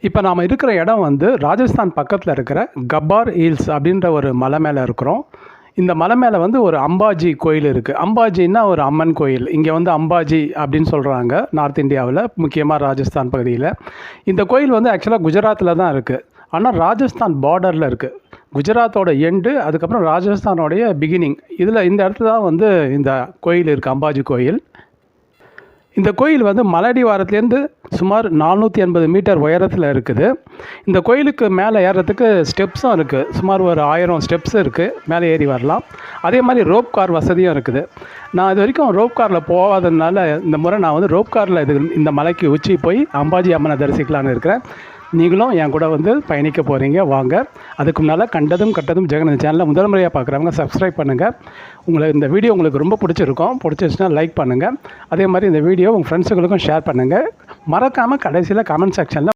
இப்போ நாம் இருக்கிற இடம் வந்து ராஜஸ்தான் பக்கத்தில் இருக்கிற கப்பார் ஹில்ஸ் அப்படின்ற ஒரு மலை மேலே இருக்கிறோம். இந்த மலை மேலே வந்து ஒரு அம்பாஜி கோயில் இருக்குது. அம்பாஜின்னா ஒரு அம்மன் கோயில். இங்கே வந்து அம்பாஜி அப்படின்னு சொல்கிறாங்க நார்த் இந்தியாவில், முக்கியமாக ராஜஸ்தான் பகுதியில். இந்த கோயில் வந்து ஆக்சுவலாக குஜராத்தில் தான் இருக்குது. ஆனால் ராஜஸ்தான் பார்டரில் இருக்குது. குஜராத்தோட எண்டு, அதுக்கப்புறம் ராஜஸ்தானோடைய பிகினிங். இந்த இடத்துல தான் வந்து இந்த கோயில் இருக்குது, அம்பாஜி கோயில். இந்த கோயில் வந்து மலையடிவாரத்துலேருந்து சுமார் 480 மீட்டர் உயரத்தில் இருக்குது. இந்த கோயிலுக்கு மேலே ஏறுறதுக்கு ஸ்டெப்ஸும் இருக்குது. சுமார் ஒரு 1000 ஸ்டெப்ஸ் இருக்குது, மேலே ஏறி வரலாம். அதே மாதிரி ரோப் கார் வசதியும் இருக்குது. நான் இது வரைக்கும் ரோப் காரில் போகாததுனால இந்த முறை நான் வந்து ரோப் காரில் இந்த மலைக்கு உச்சி போய் அம்பாஜி அம்மனை தரிசிக்கலான்னு இருக்கிறேன். நீங்களும் என் கூட வந்து பயணிக்க போகிறீங்க, வாங்க. அதுக்கு முன்னால் கண்டதும் கட்டதும் ஜெகன் இந்த சேனலில் முதல் முறையாக பார்க்குறவங்க சப்ஸ்கிரைப் பண்ணுங்கள். இந்த வீடியோ உங்களுக்கு ரொம்ப பிடிச்சிருச்சுன்னா லைக் பண்ணுங்கள். அதே மாதிரி இந்த வீடியோ உங்கள் ஃப்ரெண்ட்ஸுகளுக்கும் ஷேர் பண்ணுங்கள். மறக்காமல் கடைசியில் கமெண்ட் செக்ஷனில்